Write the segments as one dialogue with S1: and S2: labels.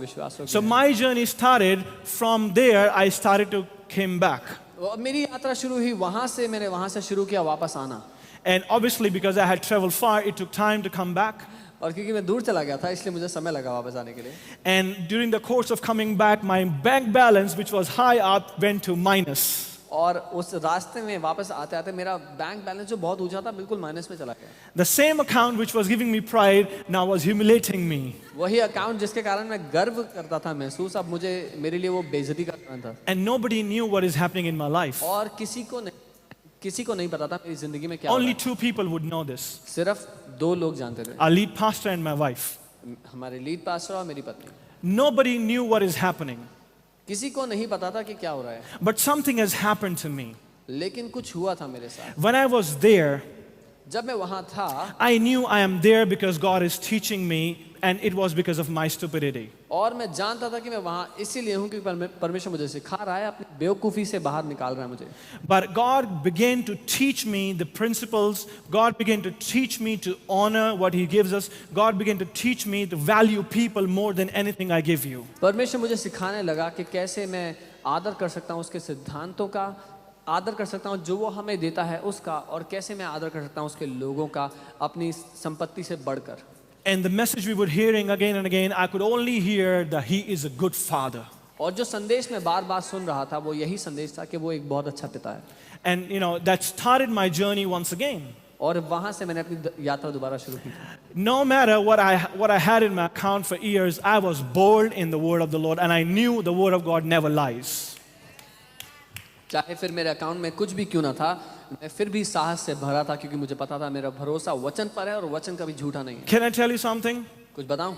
S1: विश्वास हो
S2: So
S1: गया।
S2: my journey started from there. I started to came back,
S1: अब मेरी यात्रा शुरू हुई वहां से, मैंने वहां से शुरू किया वापस आना।
S2: and obviously because I had traveled far, it took time to come back.
S1: और क्योंकि मैं दूर चला गया था इसलिए मुझे समय लगा वापस आने के लिए।
S2: And during the course of coming back, my bank balance, which was high up, went to minus.
S1: और उस रास्ते में वापस आते आते मेरा बैंक बैलेंस जो बहुत ऊंचा था बिल्कुल माइनस में चला गया।
S2: The same account which was giving me pride now was humiliating me.
S1: वही अकाउंट जिसके कारण मैं गर्व करता था महसूस, अब मुझे मेरे लिए वो बेइज्जती का कारण था।
S2: And nobody knew what is happening in my life.
S1: और किसी को नहीं पता था मेरी जिंदगी में क्या हो रहा
S2: Only
S1: है।
S2: 2 people would know this.
S1: सिर्फ 2 लोग जानते थे,
S2: Our lead pastor and my wife.
S1: हमारे लीड पास्टर और मेरी पत्नी।
S2: Nobody knew what is happening.
S1: किसी को नहीं पता था कि क्या हो रहा है,
S2: But something has happened to me.
S1: लेकिन कुछ हुआ था मेरे साथ।
S2: When I was there,
S1: जब मैं वहां था
S2: I knew I am there because God is teaching me, and it was because of my stupidity.
S1: और मैं जानता था कि मैं वहां इसीलिए हूं क्योंकि परमेश्वर मुझे सिखा रहा है, अपनी बेवकूफी से बाहर निकाल रहा है मुझे।
S2: But God began to teach me the principles. God began to teach me to honor what He gives us. God began to teach me to value people more than anything I give you.
S1: परमेश्वर मुझे सिखाने लगा कि कैसे मैं आदर कर सकता हूं उसके सिद्धांतों का, आदर कर सकता हूं जो वो हमें देता है उसका, और कैसे मैं आदर कर सकता हूं उसके लोगों का अपनी संपत्ति से बढ़कर।
S2: And the message we were hearing again and again, I could only hear that He is a good Father.
S1: और जो संदेश मैं बार बार सुन रहा था वो यही संदेश था कि वो एक बहुत अच्छा पिता है।
S2: And you know, that started my journey once again.
S1: और वहां से मैंने अपनी यात्रा दोबारा शुरू की।
S2: No matter what I had in my account for years, I was bold in the word of the Lord, and I knew the word of God never lies.
S1: चाहे फिर मेरे अकाउंट में कुछ भी क्यों ना था, मैं फिर भी साहस से भरा था क्योंकि मुझे पता था मेरा भरोसा वचन पर है और वचन कभी झूठा नहीं है।
S2: Can I tell you something?
S1: कुछ बताऊं?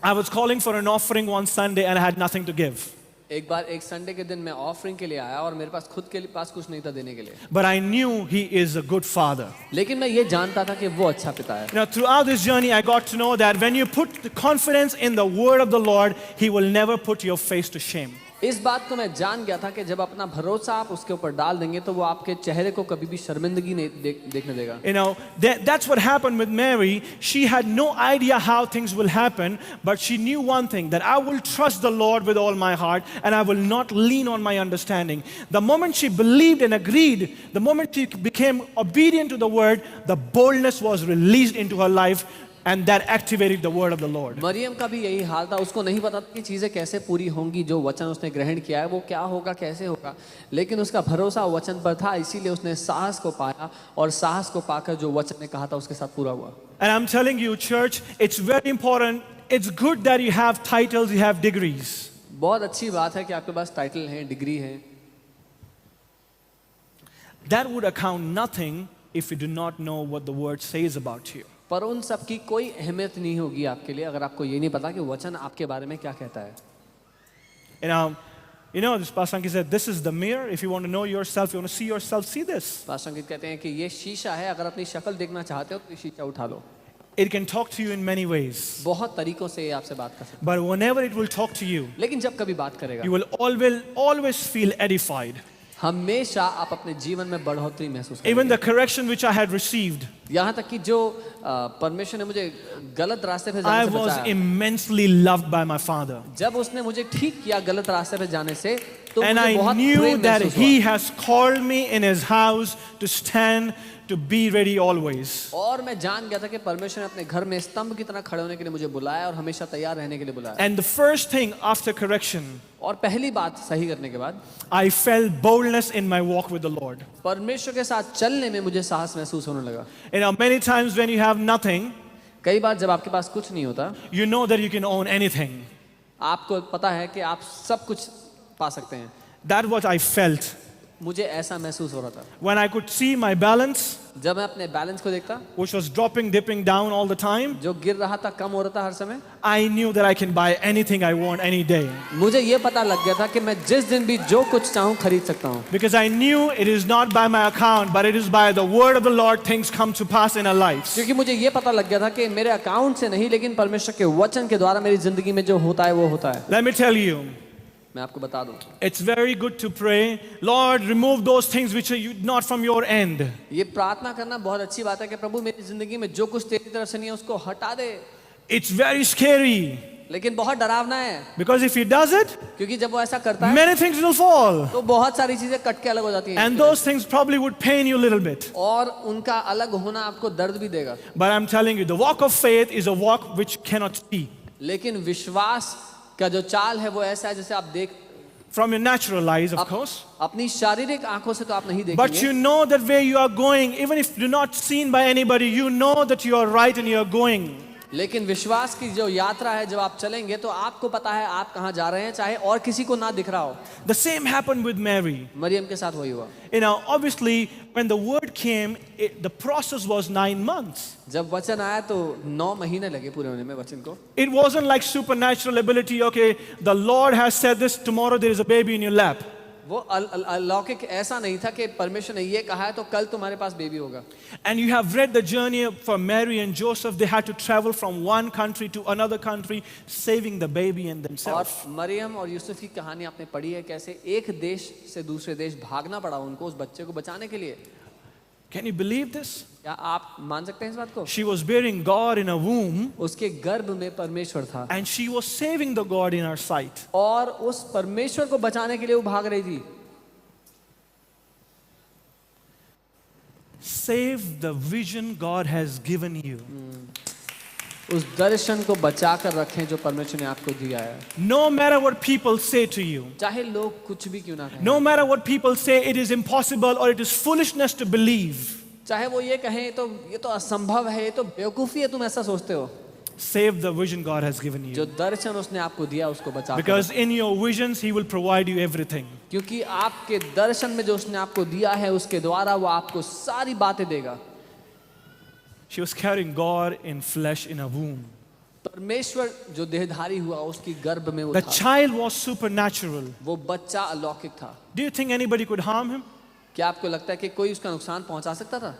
S2: I was calling for an offering one Sunday and I had nothing to give.
S1: एक बार एक संडे के दिन मैं ऑफरिंग के लिए आया और मेरे पास खुद के पास कुछ नहीं था देने के लिए।
S2: But I knew He is a good Father.
S1: लेकिन मैं ये जानता था कि वो अच्छा पिता है।
S2: Now, throughout this journey, I got to know that when you put the confidence in the word of the Lord, He will never put your face to shame.
S1: इस बात को मैं जान गया था कि जब अपना भरोसा आप उसके ऊपर डाल देंगे तो वो आपके चेहरे को कभी भी शर्मिंदगी नहीं देखने देगा।
S2: You know, that's what happened with Mary. She had no idea how things will happen, but she knew one thing, that I will trust the Lord with all my heart and I will not lean on my understanding. The moment she believed and agreed, the moment she became obedient to the word, the boldness was released into her life. And that activated the word of the Lord.
S1: Maryam का भी यही हाल था, उसको नहीं पता था कि चीजें कैसे पूरी होंगी, जो वचन उसने ग्रहण किया है वो क्या होगा, कैसे होगा, लेकिन उसका भरोसा वचन पर था, इसीलिए उसने साहस को पाया और साहस को पाकर जो वचन ने कहा था उसके साथ पूरा हुआ।
S2: And I'm telling you, church, it's very important. It's good that you have titles, you have degrees.
S1: बहुत अच्छी बात है कि आपके पास टाइटल है, डिग्री है।
S2: That would account nothing if you do not know what the word says about you.
S1: पर उन सब की कोई अहमियत नहीं होगी आपके लिए अगर आपको ये नहीं पता कि वचन आपके बारे में क्या कहता है।
S2: You know, this Pastor Ankit said, this is the mirror. If you want to know yourself, you want to see yourself, see this.
S1: Pastor Ankit कहते हैं कि ये शीशा है, अगर अपनी शक्ल देखना चाहते हो तो ये शीशा उठा लो।
S2: It can talk to you in many ways.
S1: बहुत तरीकों से ये आपसे बात कर सकता
S2: But whenever it will talk to you,
S1: है, लेकिन जब कभी बात करेगा
S2: you will always feel edified.
S1: हमेशा आप अपने जीवन में बढ़ोतरी महसूस करेंगे।
S2: Even the correction which I had received,
S1: यहाँ तक कि जो परमेश्वर ने मुझे गलत रास्ते पे
S2: I
S1: जाने से
S2: was
S1: बचाया,
S2: immensely loved by my Father.
S1: जब उसने मुझे ठीक किया गलत रास्ते पे जाने से, तो
S2: And
S1: मुझे
S2: I
S1: बहुत
S2: knew
S1: प्रेम
S2: that
S1: महसूस
S2: He
S1: हुआ।
S2: has called me in His house to stand, to be ready always.
S1: और मैं जान गया था कि परमेश्वर ने अपने घर में स्तंभ की तरह खड़े होने के लिए मुझे बुलाया और हमेशा तैयार रहने के लिए बुलाया।
S2: And the first thing after correction,
S1: और पहली बात सही करने के बाद
S2: I felt boldness in my walk with the Lord.
S1: परमेश्वर के साथ चलने में मुझे साहस महसूस होने लगा।
S2: You know, many times when you have nothing,
S1: कई बार जब आपके पास कुछ नहीं होता,
S2: you know that you can own anything.
S1: आपको पता है कि आप सब कुछ पा सकते हैं।
S2: That's what I felt.
S1: मुझे ऐसा महसूस हो रहा था
S2: When I could see my balance,
S1: जब मैं अपने बैलेंस को देखता,
S2: which was dipping down all the time,
S1: जो गिर रहा था, कम हो रहा था हर समय।
S2: I knew that I can buy anything I want any day.
S1: मुझे ये पता लग गया था कि मैं जिस दिन भी जो कुछ चाहूँ खरीद सकता हूँ।
S2: Because I knew it is not by my account, but it is by the word of the Lord things come to pass in our lives.
S1: क्योंकि मुझे ये पता लग गया था कि मेरे अकाउंट से नहीं, लेकिन परमेश्वर के वचन के द्वारा मेरी जिंदगी में जो होता है वो होता है।
S2: Let me tell you,
S1: मैं आपको बता दूं,
S2: it's very good to pray, Lord, remove those things which are not from your end.
S1: ये प्रार्थना करना बहुत अच्छी बात है कि प्रभु मेरी जिंदगी में जो कुछ तेरी तरफ से नहीं है उसको हटा दे।
S2: It's very scary.
S1: लेकिन बहुत डरावना है,
S2: because if he does it,
S1: क्योंकि जब वो ऐसा करता है
S2: many things will fall.
S1: तो बहुत सारी चीजें कट के अलग हो जाती हैं
S2: And those things probably would pain you a little bit.
S1: और उनका अलग होना आपको दर्द भी देगा।
S2: But I'm telling you, the walk of faith is a walk which cannot see.
S1: लेकिन विश्वास का जो चाल है वो ऐसा है जैसे आप देख
S2: From your natural eyes, of course.
S1: अपनी शारीरिक आंखों से तो आप नहीं
S2: But
S1: देखेंगे,
S2: you know that where you are going, even if you're not seen by anybody, you know that you are right and you are going.
S1: लेकिन विश्वास की जो यात्रा है जब आप चलेंगे तो आपको पता है आप कहाँ जा रहे हैं, चाहे और किसी को ना दिख रहा हो।
S2: The same happened with Mary.
S1: Maryam के साथ वही हुआ।
S2: You know, obviously, when the word came, the process was 9 months.
S1: जब वचन आया तो 9 महीने लगे पूरे होने में वचन को।
S2: It wasn't like supernatural ability, okay, the Lord has said this, tomorrow there is a baby in your lap.
S1: वो अलौकिक ऐसा नहीं था कि परमेश्वर ने ये कहा है तो कल तुम्हारे पास बेबी होगा।
S2: And you have read the journey for Mary and Joseph. They had to travel from one country to another country, saving the baby and
S1: और
S2: themselves.
S1: मरियम और यूसुफ की कहानी आपने पढ़ी है, कैसे एक देश से दूसरे देश भागना पड़ा उनको उस बच्चे को बचाने के लिए।
S2: Can you believe this?
S1: क्या आप मान सकते हैं इस बात को?
S2: She was bearing God in a womb,
S1: उसके गर्भ में परमेश्वर था
S2: and she was saving the God in her sight.
S1: और उस परमेश्वर को बचाने के लिए वो भाग रही थी।
S2: Save the vision God has given you.
S1: उस दर्शन को बचा कर रखें जो परमेश्वर ने आपको दिया है,
S2: No matter what people say to you,
S1: चाहे लोग कुछ भी क्यों ना कहें,
S2: no matter what people say, it is impossible or it is foolishness to believe.
S1: चाहे वो ये कहें तो ये तो असंभव है, ये तो बेवकूफी है, तुम ऐसा सोचते हो।
S2: Save the vision God has given
S1: जो
S2: you.
S1: दर्शन उसने आपको दिया उसको बचा कर
S2: Because in your visions, He will provide you everything.
S1: रखें। क्योंकि आपके दर्शन में जो उसने आपको दिया है उसके द्वारा वो आपको सारी बातें देगा।
S2: She was carrying God in flesh in a womb.
S1: परमेश्वर जो देहधारी हुआ उसकी गर्भ में वो
S2: The
S1: था,
S2: child was supernatural.
S1: वो बच्चा अलौकिक था।
S2: Do you think anybody could harm him?
S1: क्या आपको लगता है कि कोई उसका नुकसान पहुंचा सकता था?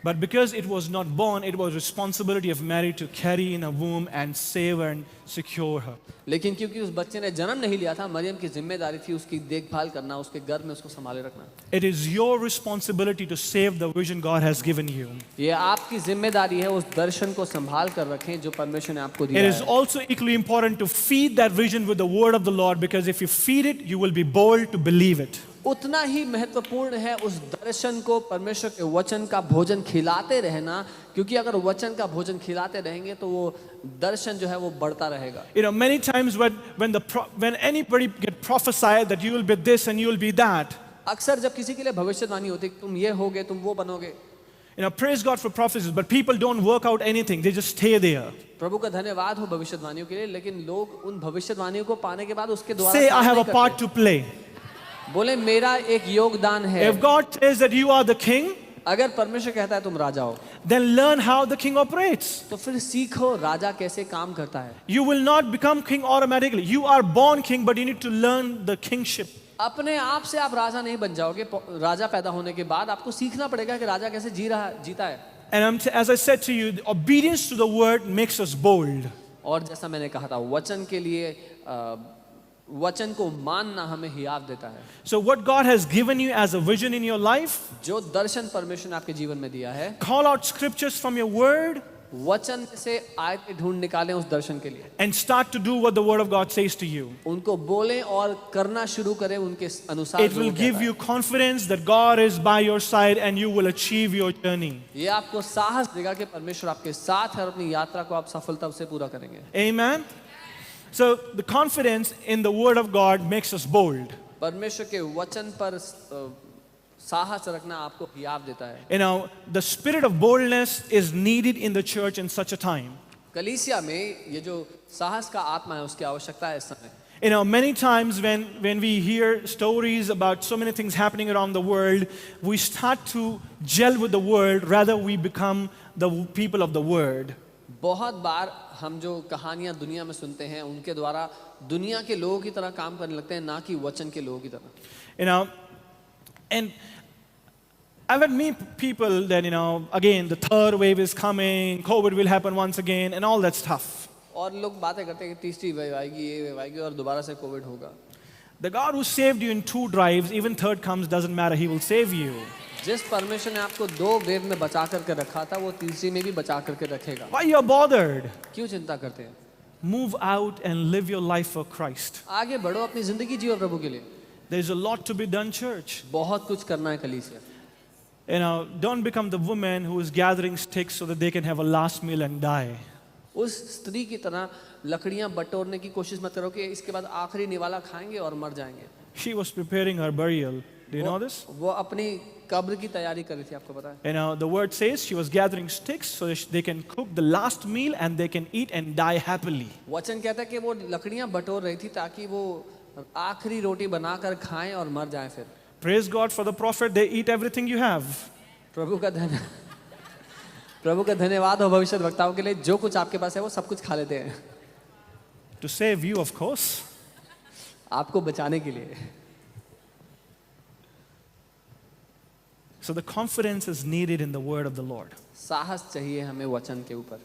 S2: But because it was not born, it was responsibility of Mary to carry in a womb and save her and secure her.
S1: लेकिन क्योंकि उस बच्चे ने जन्म नहीं लिया था, मरियम की जिम्मेदारी थी उसकी देखभाल करना, उसके गर्भ में उसको संभाले रखना।
S2: It is your responsibility to save the vision God has given you.
S1: ये आपकी जिम्मेदारी है उस दर्शन को संभाल कर रखें जो परमेश्वर ने आपको
S2: It
S1: दिया
S2: is
S1: है।
S2: also equally important to feed that vision with the word of the Lord, because if you feed it, you will be bold to believe it.
S1: उतना ही महत्वपूर्ण है उस दर्शन को परमेश्वर के वचन का भोजन खिलाते रहना, क्योंकि अगर वचन का भोजन खिलाते रहेंगे तो वो दर्शन जो है वो बढ़ता रहेगा।
S2: You know, many times when anybody get prophesied that you will be this and you will be that,
S1: अक्सर जब किसी के लिए भविष्यवाणी होती है तुम ये होगे तुम वो बनोगे,
S2: you know, praise God for prophecies, but people don't work out anything. They just stay there.
S1: प्रभु का धन्यवाद हो भविष्यवाणियों के लिए, लेकिन लोग उन भविष्यवाणियों को पाने के बाद उसके द्वारा
S2: Say, I
S1: काम
S2: have
S1: नहीं
S2: a part
S1: करते।
S2: to play.
S1: बोले मेरा एक योगदान है।
S2: If God says that you are the king,
S1: अगर परमेश्वर कहता है तुम राजा हो
S2: then learn how the king operates.
S1: तो फिर सीखो राजा कैसे काम करता है।
S2: You will not become king automatically. You are born king, but you need to learn the kingship.
S1: अपने आप से आप राजा नहीं बन जाओगे, राजा पैदा होने के बाद आपको सीखना पड़ेगा कि राजा कैसे जीता है।
S2: And as I said to you, obedience to the word makes us bold.
S1: और जैसा मैंने कहा था वचन के लिए वचन को मानना हमें हियाव देता है।
S2: So what God has given you as a vision in your life,
S1: जो दर्शन परमेश्वर ने आपके जीवन में दिया है,
S2: call out scriptures from your word
S1: वचन से आयतें ढूंढ निकालें उस दर्शन के लिए,
S2: and start to do what the word of God says to you.
S1: उनको बोलें और करना शुरू करें उनके अनुसार।
S2: It
S1: जो
S2: will
S1: वो
S2: give
S1: कहता
S2: you confidence that God is by your side and you will achieve your journey.
S1: है। ये आपको साहस देगा कि परमेश्वर आपके साथ है और अपनी यात्रा को आप सफलता से पूरा करेंगे।
S2: Amen. So the confidence in the word of God makes us bold.
S1: परमेश्वर के वचन पर साहस रखना आपको हियाव देता है।
S2: You know, the spirit of boldness is needed in the church in such a time.
S1: कलीसिया में ये जो साहस का आत्मा है उसकी आवश्यकता है इस समय।
S2: You know, many times when we hear stories about so many things happening around the world, we start to gel with the world rather we become the people of the word.
S1: बहुत बार हम जो कहानियां दुनिया में सुनते हैं उनके द्वारा दुनिया के लोगों की तरह काम करने लगते हैं, ना कि वचन के लोगों की तरह।
S2: You know, and I've had many people that, you know, again, the third wave is coming, COVID will happen once again, and all that stuff.
S1: और लोग बातें करते हैं कि तीसरी वेव आएगी, ये वेव आएगी और दोबारा से कोविड होगा।
S2: The God who saved you in 2 drives, even third comes, doesn't matter, He will save you.
S1: जिस परमेश्वर ने आपको 2 वेव में बचा करके रखा था वो तीसरी में भी बचा करके रखेगा।
S2: Why you are bothered?
S1: क्यों चिंता करते हैं?
S2: Move out and live your life for Christ.
S1: आगे बढ़ो, अपनी जिंदगी जियो प्रभु के लिए।
S2: There's a lot to be done, church.
S1: बहुत कुछ करना है कलीसिया।
S2: Don't become the woman who is gathering sticks so that they can have a last meal and die.
S1: उस स्त्री की तरह लकड़ियां बटोरने की कोशिश मत करो कि इसके बाद आखिरी निवाला खाएंगे और मर जाएंगे।
S2: She was preparing her burial. Do you know this?
S1: वो अपनी कब्र की तैयारी कर रही थी, आपको पता है?
S2: The word says she was gathering sticks so that they can cook the last meal and they can eat and die happily.
S1: वचन कहता है कि वो लकड़ियां बटोर रही थी ताकि वो आखिरी रोटी बनाकर खाएं और मर जाएं फिर।
S2: Praise God for the prophet. They eat everything you have.
S1: प्रभु का धन्यवाद हो भविष्य वक्ताओं के लिए, जो कुछ आपके पास है वो सब कुछ खा लेते हैं।
S2: To save you, of course.
S1: आपको बचाने के लिए।
S2: So the confidence is needed in the word of the Lord.
S1: साहस चाहिए हमें वचन के ऊपर।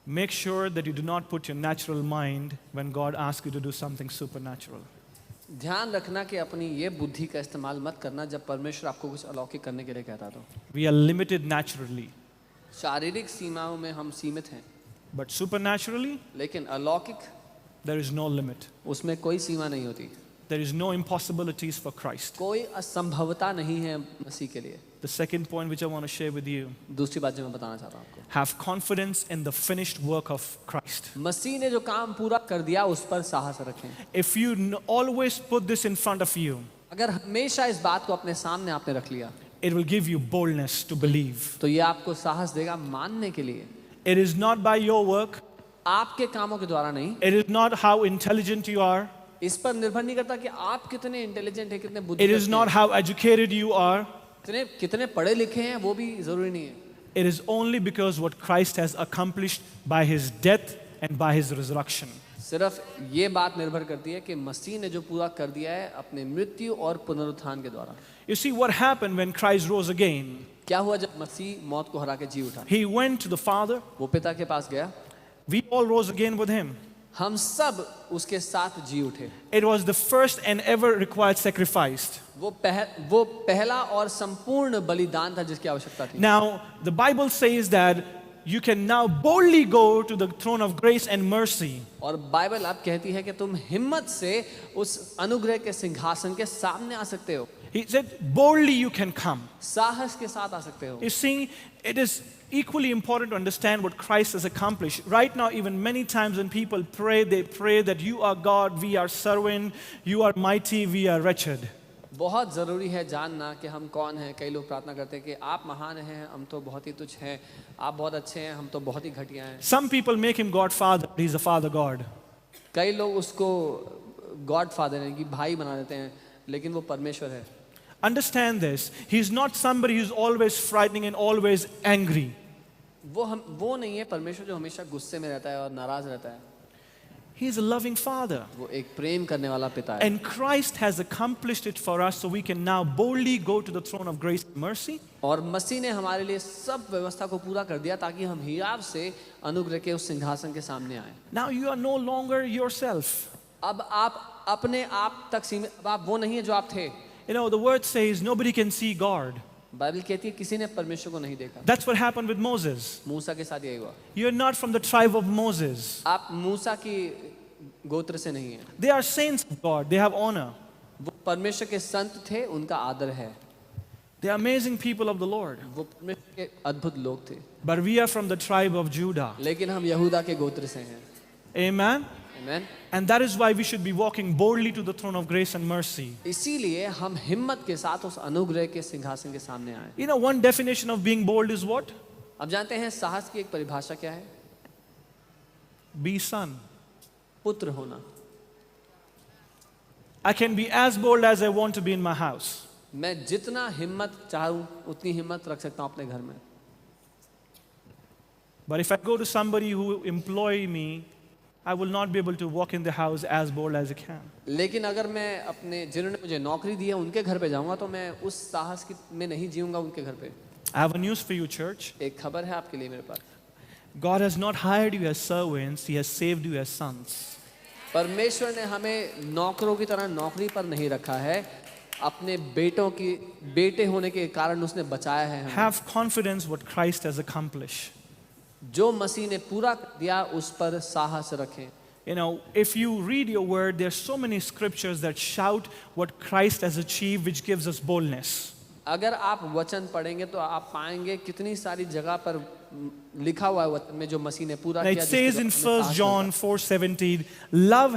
S2: Make sure that you do not put your natural mind when God asks you to do something supernatural.
S1: ध्यान रखना कि अपनी ये बुद्धि का इस्तेमाल मत करना जब परमेश्वर आपको कुछ अलौकिक करने के लिए कहता तो।
S2: We are limited naturally,
S1: शारीरिक सीमाओं में हम सीमित हैं,
S2: but supernaturally,
S1: लेकिन अलौकिक
S2: there is no limit.
S1: उसमें कोई सीमा नहीं होती।
S2: There is no impossibilities for Christ.
S1: कोई असंभवता नहीं है मसीह के लिए।
S2: The second point which I want to share with you,
S1: दूसरी बात जो मैं बताना चाहता हूँ आपको,
S2: have confidence in the finished work of Christ.
S1: मसीह ने जो काम पूरा कर दिया उस पर साहस रखें।
S2: If you always put this in front of you,
S1: अगर हमेशा इस बात को अपने सामने आपने रख लिया,
S2: it will give you boldness to believe.
S1: तो ये आपको साहस देगा मानने के लिए।
S2: It is not by your work,
S1: आपके कामों के द्वारा नहीं,
S2: it is not how intelligent you are,
S1: इस पर निर्भर नहीं करता कि आप कितने इंटेलिजेंट हैं, कितने
S2: it
S1: बुद्धिमान
S2: is not
S1: हैं,
S2: how educated you are.
S1: कितने पढ़े लिखे हैं, वो भी जरूरी नहीं है।
S2: It is only because what Christ has accomplished by his death and by his resurrection.
S1: सिर्फ ये बात निर्भर करती है कि मसीह ने जो पूरा कर दिया है अपने मृत्यु और पुनरुत्थान के द्वारा।
S2: You see what happened when Christ rose again?
S1: क्या हुआ जब मसीह मौत को हरा के जी उठा?
S2: He went to the Father.
S1: वो पिता के पास गया,
S2: We all rose again with him.
S1: हम सब उसके साथ जी उठे।
S2: It was the first and ever required sacrifice.
S1: वो पहला और संपूर्ण बलिदान था जिसकी आवश्यकता थी।
S2: Now, the Bible says that you can now boldly go to the throne of grace and mercy.
S1: और बाइबल आप कहती है कि तुम हिम्मत से उस अनुग्रह के सिंहासन के सामने आ सकते हो।
S2: He said, boldly you can come.
S1: साहस के साथ आ सकते हो।
S2: You see, it is equally important to understand what Christ has accomplished. Right now, even many times when people pray, they pray that you are God, we are servant, you are mighty, we are wretched.
S1: बहुत ज़रूरी है जानना कि हम कौन हैं। कई लोग प्रार्थना करते हैं कि आप महान हैं, हम तो बहुत ही तुच्छ हैं, आप बहुत अच्छे हैं, हम तो बहुत ही घटिया हैं।
S2: Some people make him God Father, but he's a Father God.
S1: कई लोग उसको गॉड फादर हैं कि भाई बना देते हैं, लेकिन वो परमेश्वर है।
S2: Understand this. He's not somebody who's always frightening and always angry.
S1: वो नहीं है परमेश्वर जो हमेशा गुस्से में रहता है और नाराज रहता है।
S2: He's a loving Father.
S1: वो एक प्रेम करने वाला पिता है।
S2: And Christ has accomplished it for us so we can now boldly go to the throne of grace and mercy.
S1: और मसीह ने हमारे लिए सब व्यवस्था को पूरा कर दिया ताकि हम हियाव से अनुग्रह के उस सिंहासन के सामने आए।
S2: Now you are no longer yourself.
S1: अब आप अपने आप तक सीमित, अब आप वो नहीं है जो आप थे।
S2: You know, the word says nobody can see God.
S1: Bible कहती है किसी ने परमेश्वर को नहीं देखा।
S2: That's what happened with Moses.
S1: मूसा के साथ यही हुआ।
S2: You're not from the tribe of Moses.
S1: आप मूसा की गोत्र से नहीं हैं।
S2: They are saints of God. They have honor.
S1: वो परमेश्वर के संत थे, उनका आदर है।
S2: They are amazing people of the Lord.
S1: वो परमेश्वर के अद्भुत लोग थे।
S2: But we are from the tribe of Judah.
S1: लेकिन हम यहूदा के गोत्र से हैं।
S2: Amen.
S1: Amen.
S2: And that is why we should be walking boldly to the throne of grace and mercy.
S1: इसीलिए हम हिम्मत के साथ उस अनुग्रह के सिंहासन के सामने आए।
S2: You know, one definition of being bold is what?
S1: अब जानते हैं साहस की एक परिभाषा क्या है?
S2: Be son.
S1: पुत्र होना।
S2: I can be as bold as I want to be in my house.
S1: मैं जितना हिम्मत चाहूं उतनी हिम्मत रख सकता हूं अपने घर में।
S2: But if I go to somebody who employ me, I will not be able to walk in the house as bold as I can.
S1: लेकिन अगर मैं अपने जिन्होंने मुझे नौकरी दी है उनके घर पे जाऊंगा तो मैं उस साहस में नहीं जीऊंगा उनके घर पे।
S2: I have a news for you, church.
S1: एक खबर है आपके लिए मेरे पास।
S2: God has not hired you as servants, He has saved you as sons.
S1: परमेश्वर ने हमें नौकरों की तरह नौकरी पर नहीं रखा है, अपने बेटे होने के कारण उसने बचाया है हमें।
S2: Have confidence what Christ has accomplished.
S1: जो मसीह ने पूरा कर दिया उस पर साहस रखें।
S2: You know, if you read your word, there's so many scriptures that shout what Christ has achieved, which gives us boldness.
S1: अगर आप वचन पढ़ेंगे तो आप पाएंगे कितनी सारी जगह पर लिखा हुआ है वचन में जो मसीह ने पूरा
S2: Now,
S1: किया।
S2: it says in 1 John 4:17, love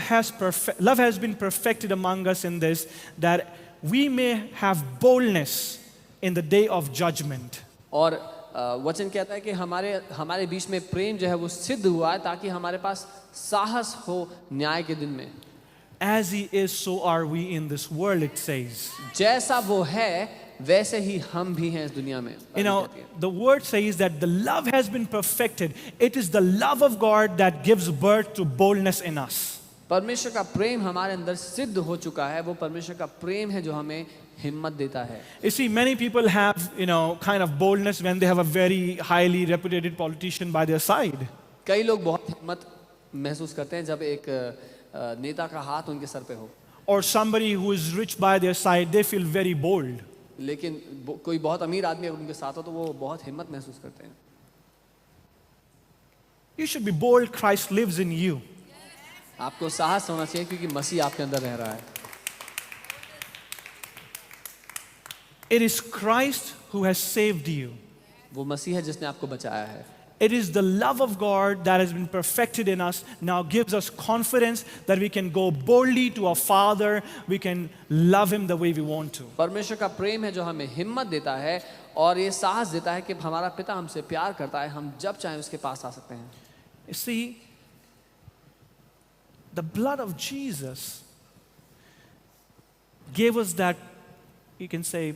S2: has been perfected among us in this, that we may have boldness in the day of judgment.
S1: और वचन कहता है कि हमारे बीच में प्रेम जो है वो सिद्ध हुआ है ताकि हमारे पास साहस हो न्याय के दिन में।
S2: As he is, so are we in this world, it says.
S1: जैसा वो है वैसे ही हम भी हैं इस दुनिया में।
S2: You know, the word says that the love has been perfected. It is the love of God that gives birth to boldness in us.
S1: परमेश्वर का प्रेम हमारे अंदर सिद्ध हो चुका है। वो परमेश्वर का प्रेम है जो हमें हिम्मत देता है।
S2: You see, many people have, kind of boldness when they have a very highly reputed politician by their side.
S1: कई लोग बहुत हिम्मत महसूस करते हैं जब एक नेता का हाथ उनके सर पे हो।
S2: Or somebody who is rich by their side, they feel very bold.
S1: लेकिन कोई बहुत अमीर आदमी अगर उनके साथ हो तो वो बहुत हिम्मत महसूस करते हैं।
S2: You should be bold. Christ lives in you.
S1: आपको साहस होना चाहिए क्योंकि मसीह आपके अंदर रह रहा है।
S2: It is Christ who has saved you.
S1: वो मसीह है जिसने आपको बचाया है।
S2: It is the love of God that has been perfected in us, now gives us confidence that we can go boldly to our Father. We can love Him the way we want to.
S1: परमेश्वर का प्रेम है जो हमें हिम्मत देता है और ये साहस देता है कि हमारा पिता हमसे प्यार करता है, हम जब चाहें उसके पास आ सकते हैं।
S2: You see, the blood of Jesus gave us that, you can say,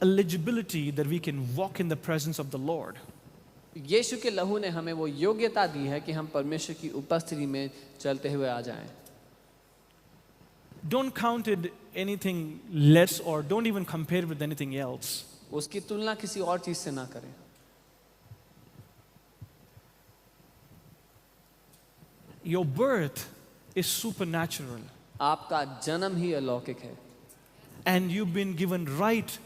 S2: eligibility that we can walk in the presence of the Lord.
S1: यीशु के लहू ने हमें वो योग्यता दी है कि हम परमेश्वर की उपस्थिति में चलते हुए आ जाएं।
S2: Don't count it anything less, or don't even compare it with anything else.
S1: उसकी तुलना किसी और चीज से ना करें।
S2: Your birth is supernatural,
S1: आपका जन्म ही अलौकिक है
S2: and you've been given right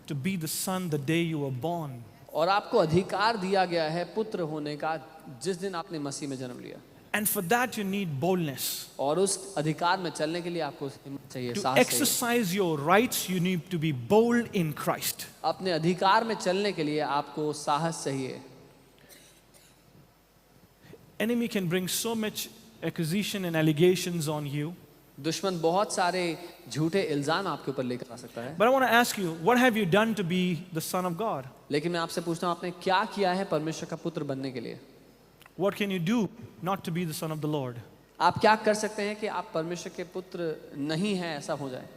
S2: to be the son the day you were born.
S1: और आपको अधिकार दिया गया है पुत्र होने का जिस दिन आपने मसीह में जन्म लिया।
S2: And for that you need boldness.
S1: और उस अधिकार में चलने के लिए आपको हिम्मत चाहिए,
S2: To
S1: साहस चाहिए।
S2: exercise your rights, you need to be bold in Christ.
S1: अपने अधिकार में चलने के लिए आपको साहस चाहिए।
S2: Enemy can bring so much accusation and allegations on you.
S1: दुश्मन बहुत सारे झूठे इल्जाम आपके ऊपर लेकर आ सकता है।
S2: But I want to ask you, what have you done to be the son of God?
S1: लेकिन मैं आपसे पूछता हूँ आपने क्या किया है परमेश्वर का पुत्र बनने के लिए?
S2: What can you do not to be the son of the Lord?
S1: आप क्या कर सकते हैं कि आप परमेश्वर के पुत्र नहीं हैं ऐसा हो जाए?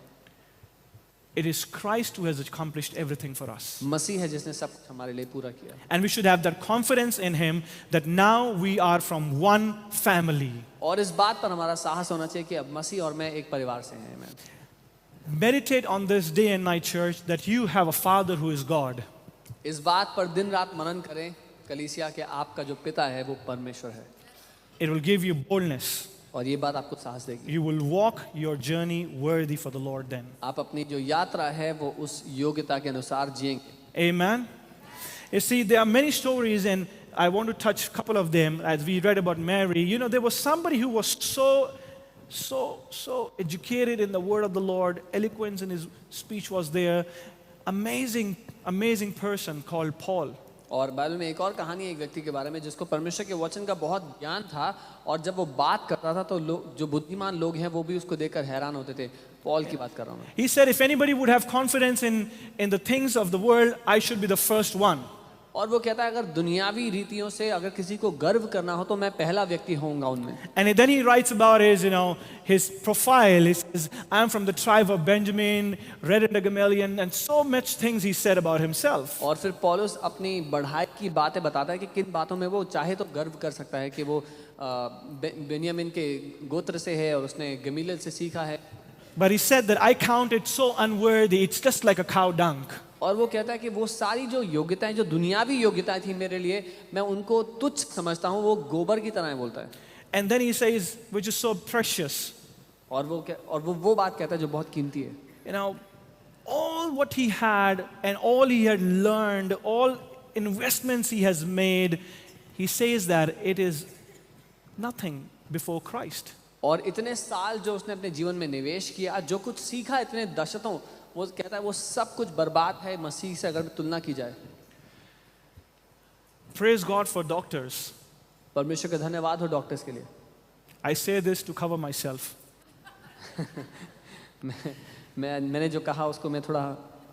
S2: It is Christ who has accomplished everything for us.
S1: मसीह है जिसने सब कुछ हमारे लिए पूरा किया।
S2: And we should have that confidence in Him that now we are from one family.
S1: और इस बात पर हमारा साहस होना चाहिए कि अब मसीह और मैं एक परिवार से हैं। मैं
S2: Meditate on this day and night, church, that you have a Father who is God.
S1: इस बात पर दिन रात मनन करें कलीसिया के आपका जो पिता है वो परमेश्वर है
S2: It will give you boldness.
S1: और ये बात आपको साहस देगी।
S2: You will walk your journey worthy for the Lord then.
S1: आप अपनी जो यात्रा है वो उस योग्यता के अनुसार जिएंगे।
S2: Amen. You see, there are many stories, and I want to touch a couple of them as we read about Mary. You know, there was somebody who was so educated in the word of the Lord. Eloquence in his speech was there. Amazing person called Paul.
S1: और Bible में एक और कहानी है एक व्यक्ति के बारे में जिसको परमेश्वर के वचन का बहुत ज्ञान था और जब वो बात करता था तो लोग जो बुद्धिमान लोग हैं वो भी उसको देखकर हैरान होते थे। पॉल की बात कर रहा हूँ मैं।
S2: He said, if anybody would have confidence in the things of the world, I should be the first one.
S1: और वो कहता है अगर दुनियावी रीतियों से अगर किसी को गर्व करना हो तो मैं पहला व्यक्ति होऊंगा उनमें।
S2: And then he writes about his profile. He says, I'm from the tribe of Benjamin, read under Gamaliel, and so much things he said about himself.
S1: और फिर पौलुस अपनी बढ़ाई की बातें बताता है कि किन बातों में वो चाहे तो गर्व कर सकता है कि वो बेन्यामीन के गोत्र से है और उसने गमीलेल से सीखा है।
S2: But he said that I count it so unworthy, it's just like a cow dung.
S1: और वो कहता है कि वो सारी जो योग्यताएं जो दुनियावी योग्यताएं थी मेरे लिए मैं उनको तुच्छ समझता हूँ, वो गोबर की तरह बोलता है।
S2: And then he says, which is so precious.
S1: और वो बात कहता है जो बहुत कीमती है।
S2: All what he had and all he had learned, all investments he has made, he says that it is nothing before Christ.
S1: और इतने साल जो उसने अपने जीवन में निवेश किया, जो कुछ सीखा इतने दशकों, वो कहता है वो सब कुछ बर्बाद है मसीह से अगर तुलना की जाए।
S2: Praise God for doctors.
S1: परमेश्वर का धन्यवाद हो डॉक्टर्स के लिए।
S2: I say this to cover myself.
S1: मैंने जो कहा उसको मैं थोड़ा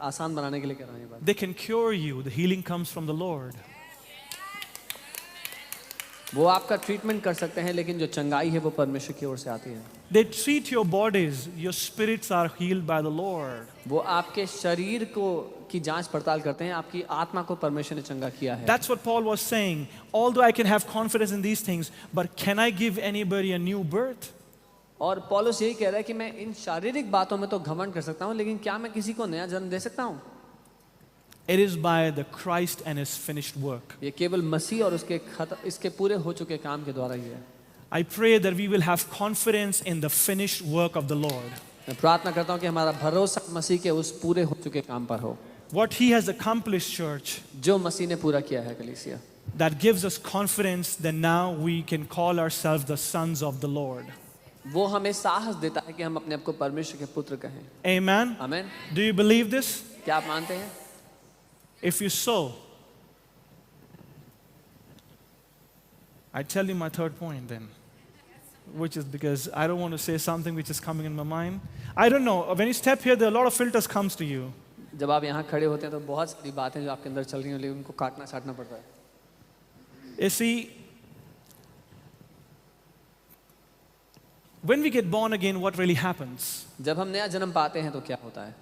S1: आसान बनाने के लिए कह रहा हूँ ये बात।
S2: They can cure you. The healing comes from the Lord.
S1: वो आपका ट्रीटमेंट कर सकते हैं, लेकिन जो चंगाई है वो परमेश्वर की ओर से आती है।
S2: They treat your bodies. Your spirits are healed by the Lord.
S1: वो आपके शरीर को की जांच पड़ताल करते हैं, आपकी आत्मा को परमेश्वर ने चंगा किया है।
S2: That's what Paul was saying. Although I can have confidence in these things, but can I give anybody a new birth?
S1: और पौलुस यही कह रहा है कि मैं इन शारीरिक बातों में तो घमंड कर सकता हूँ, लेकिन क्या मैं किसी को नया जन्म दे सकता हूँ?
S2: It is by the Christ and his finished work.
S1: ये केवल मसीह और इसके पूरे हो चुके काम के द्वारा ही है।
S2: I pray that we will have confidence in the finished work of the Lord.
S1: मैं प्रार्थना करता हूँ कि हमारा भरोसा मसीह के उस पूरे हो चुके काम पर हो,
S2: What he has accomplished, church,
S1: जो मसीह ने पूरा किया है कलीसिया।
S2: that gives us confidence that now we can call ourselves the sons of the Lord.
S1: वो हमें साहस देता है कि हम अपने आप को परमेश्वर के पुत्र कहें।
S2: Amen?
S1: आमीन।
S2: Do you believe this?
S1: क्या आप मानते हैं?
S2: If you so, I tell you my third point then, which is because I don't want to say something which is coming in my mind. I don't know. When you step here, there are a lot of filters comes to you.
S1: जब आप यहाँ खड़े होते हैं तो बहुत सारी बातें जो आपके अंदर चल रही हैं, लेकिन उनको काटना छाटना पड़ता है।
S2: You see, when we get born again, what really happens?
S1: जब हम नया जन्म पाते हैं तो क्या होता है?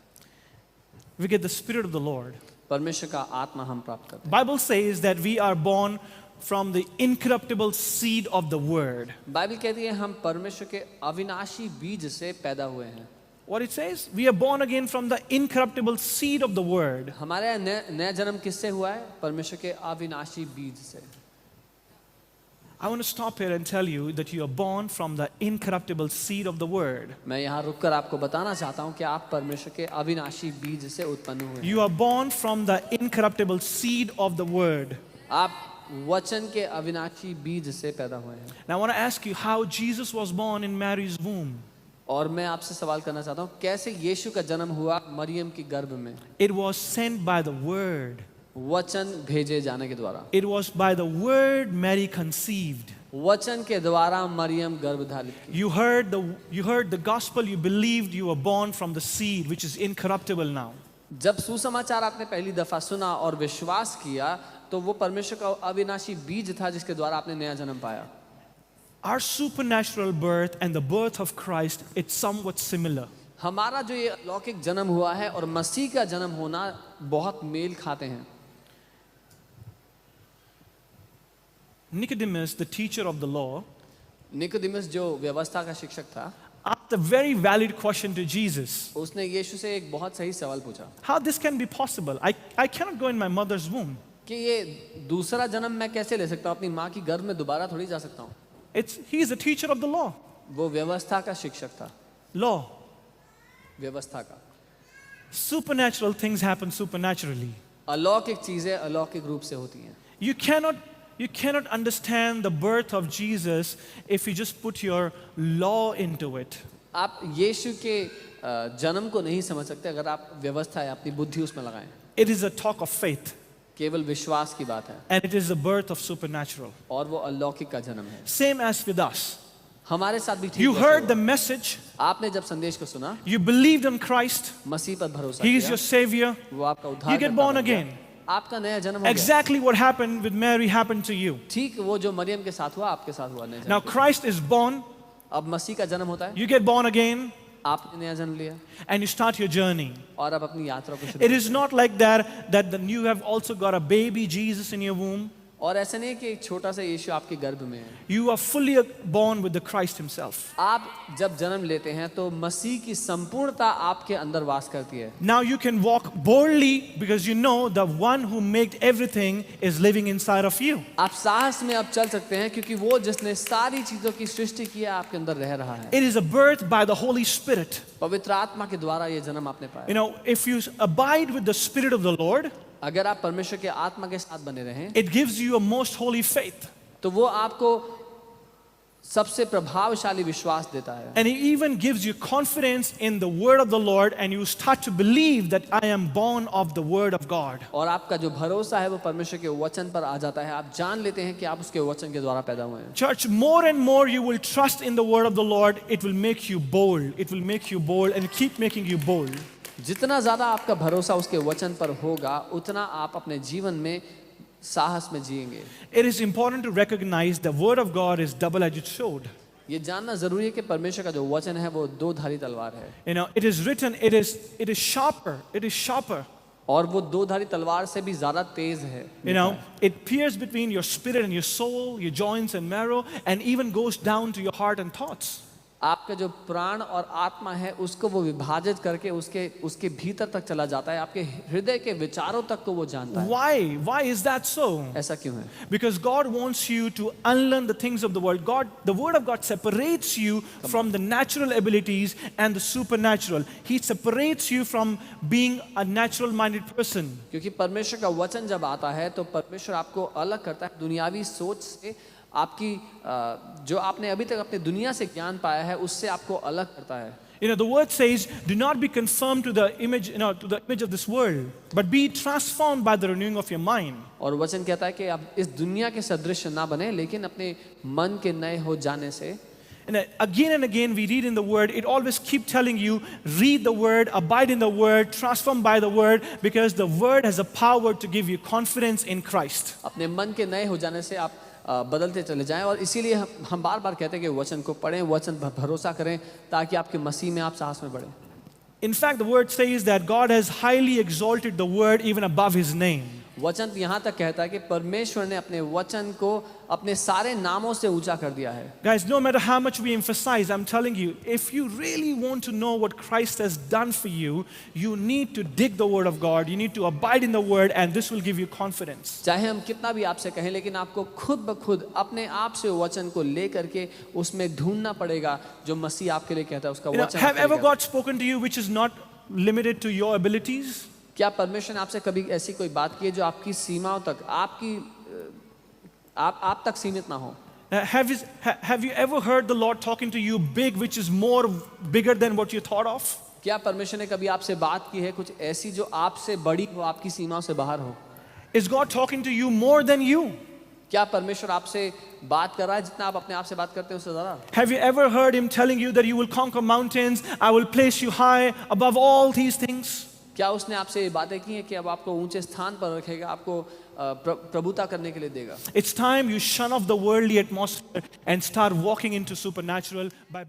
S2: We get the Spirit of the Lord.
S1: परमेश्वर का आत्मा हम प्राप्त करते हैं।
S2: Bible says that we are born from the incorruptible seed of the Word.
S1: Bible कहती है हम परमेश्वर के अविनाशी बीज से पैदा हुए हैं।
S2: What it says? We are born again from the incorruptible seed of the Word.
S1: हमारा नया जन्म किससे हुआ है? परमेश्वर के अविनाशी बीज से।
S2: I want to stop here and tell you that you are born from the incorruptible seed of the Word.
S1: मैं यहाँ रुककर आपको बताना चाहता हूँ कि आप परमेश्वर के अविनाशी बीज से उत्पन्न हुए हैं।
S2: You are born from the incorruptible seed of the Word.
S1: आप वचन के अविनाशी बीज से पैदा हुए हैं।
S2: Now I want to ask you how Jesus was born in Mary's womb.
S1: और मैं आपसे सवाल करना चाहता हूँ कैसे यीशु का जन्म हुआ मरियम की गर्भ में?
S2: It was sent by the Word.
S1: वचन भेजे जाने के द्वारा।
S2: It was by the Word Mary conceived.
S1: वचन के द्वारा मरियम गर्भ धारित की।
S2: You heard the gospel, you believed, you were born from the seed which is incorruptible now.
S1: जब सुसमाचार आपने पहली दफा सुना और विश्वास किया तो वो परमेश्वर का अविनाशी बीज था जिसके द्वारा आपने नया जन्म पाया।
S2: Our supernatural birth and the birth of Christ, it's somewhat similar.
S1: हमारा जो ये अलौकिक जन्म हुआ है और मसीह का जन्म होना बहुत मेल खाते हैं।
S2: Nicodemus, the teacher of the law,
S1: Nicodemus जो व्यवस्था का शिक्षक था,
S2: asked a very valid question to Jesus.
S1: उसने यीशु से एक बहुत सही सवाल पूछा
S2: How this can be possible? I cannot go in my mother's womb.
S1: कि ये दूसरा जन्म मैं कैसे ले सकता हूँ? अपनी माँ की गर्भ में दोबारा थोड़ी जा सकता हूँ।
S2: He is a teacher of the law.
S1: वो व्यवस्था का शिक्षक था,
S2: Law.
S1: व्यवस्था का।
S2: Supernatural things happen supernaturally.
S1: अलौकिक चीजें अलौकिक रूप से होती हैं।
S2: You cannot understand the birth of Jesus if you just put your law into it.
S1: आप यीशु के जन्म को नहीं समझ सकते अगर आप व्यवस्था है अपनी बुद्धि उसमें लगाएं।
S2: It is a talk of faith.
S1: केवल विश्वास की बात है
S2: And it is the birth of supernatural.
S1: और वो अलौकिक का जन्म है।
S2: Same as with us.
S1: हमारे साथ भी ठीक
S2: You
S1: वैसे
S2: heard
S1: हुआ।
S2: the message.
S1: आपने जब संदेश को सुना,
S2: You believed on Christ.
S1: मसीह पर भरोसा
S2: He is
S1: किया,
S2: your Savior.
S1: वो आपका उद्धार
S2: You get born again.
S1: आपका नया जन्म हो गया।
S2: Exactly what happened with Mary happened to you.
S1: ठीक वो जो मरियम के साथ हुआ आपके साथ हुआ नया
S2: Now
S1: जन्म।
S2: Christ is born.
S1: अब मसीह का जन्म होता है,
S2: You get born again.
S1: आपने नया जन्म लिया
S2: And you start your journey.
S1: और अब अपनी यात्रा को शुरू
S2: It is not like that you have also got a baby Jesus in your womb.
S1: और ऐसा नहीं कि एक छोटा सा यीशु आपके गर्भ में है।
S2: You are fully born with the Christ himself.
S1: आप जब जन्म लेते हैं तो मसीह की संपूर्णता आपके अंदर वास करती है।
S2: Now you can walk boldly because you know the one who made everything is living inside of you.
S1: आप साहस में अब चल सकते हैं क्योंकि वो जिसने सारी चीजों की सृष्टि की है आपके अंदर रह रहा है।
S2: It is a birth by the Holy Spirit.
S1: पवित्र आत्मा के द्वारा ये जन्म आपने पाया।
S2: You know, if you abide with the Spirit of the Lord,
S1: अगर आप परमेश्वर के आत्मा के साथ बने रहें
S2: it gives you a most holy faith.
S1: तो वो आपको सबसे प्रभावशाली विश्वास देता है
S2: And it even gives you confidence in the word of the Lord, and you start to believe that I am born of the word of God.
S1: और आपका जो भरोसा है वो परमेश्वर के वचन पर आ जाता है। आप जान लेते हैं कि आप उसके वचन के द्वारा पैदा हुए हैं।
S2: Church, more and more you will trust in the word of the Lord, it will make you bold. It will make you bold and keep making you bold.
S1: जितना ज्यादा आपका भरोसा उसके वचन पर होगा उतना आप अपने जीवन में साहस में जिएंगे।
S2: It is important to recognize the word of God is double-edged sword.
S1: ये जानना जरूरी है कि परमेश्वर का जो वचन है वो दो धारी तलवार है
S2: You know, it is written, it is sharper. It is sharper.
S1: और वो दो धारी तलवार से भी ज्यादा तेज है।
S2: You know, it pierces between your spirit and your soul, your joints and marrow, and even goes down to your heart and thoughts.
S1: आपका जो प्राण और आत्मा है उसको वो विभाजित करके उसके भीतर तक चला जाता है, आपके हृदय के विचारों तक को वो जानता है।
S2: Why? Why is that so?
S1: ऐसा क्यों है?
S2: Because God wants you to unlearn the things of the world. The word of God separates you from the natural abilities and the supernatural. He separates you from being a natural-minded person.
S1: क्योंकि परमेश्वर का वचन जब आता है तो परमेश्वर आपको अलग करता है दुनियावी सोच से। आपकी जो आपने अभी तक अपने दुनिया से ज्ञान पाया है उससे आपको अलग करता है।
S2: You know, the word says, do not be conformed to the image, to the image of this world, but be transformed by the renewing of your mind.
S1: और वचन कहता है कि आप इस दुनिया के सदृश ना बने लेकिन अपने मन के नए हो जाने से।
S2: And again we read in the word, it always keep telling you, read the word, abide in the word, transformed by the word, because the word has a power to give you confidence in Christ.
S1: अपने मन के नए हो जाने से आप बदलते चले जाएं और इसीलिए हम बार बार कहते हैं कि वचन को पढ़ें, वचन पर भरोसा करें ताकि आपके मसीह में आप साहस में बढ़ें।
S2: In fact, the word says that God has highly exalted the word even above his name.
S1: वचन यहाँ तक कहता है कि परमेश्वर ने अपने वचन को अपने सारे नामों से ऊंचा कर दिया है।
S2: Guys, no matter how much we emphasize, I'm telling you, if you really want to know what Christ has done for you, you need to dig the word of God, you need to abide in the word, and this will give you confidence.
S1: चाहे हम कितना भी आपसे कहें लेकिन आपको खुद ब खुद अपने आप से वचन को ले करके उसमें ढूंढना पड़ेगा जो मसीह आपके लिए कहता है उसका वचन।
S2: Have ever God spoken to you which is not limited to your abilities?
S1: क्या परमेश्वर ने आपसे कभी ऐसी कोई बात की है जो आपकी सीमाओं तक आप तक सीमित ना हो?
S2: Have you ever heard the Lord talking to you big, which is more bigger than what you thought of?
S1: क्या परमेश्वर ने कभी आपसे बात की है कुछ ऐसी जो आपसे बड़ी हो, आपकी सीमाओं से बाहर हो?
S2: Is God talking to you more than you?
S1: क्या परमेश्वर आपसे बात कर रहा है जितना आप अपने आप से बात करते हैं उससे ज़्यादा?
S2: Have you ever heard him telling you that you will conquer mountains, I will place you high above all these things?
S1: क्या उसने आपसे ये बातें की हैं कि अब आपको ऊंचे स्थान पर रखेगा, आपको प्रभुता करने के लिए देगा?
S2: It's time you shun off the worldly atmosphere and start walking into supernatural by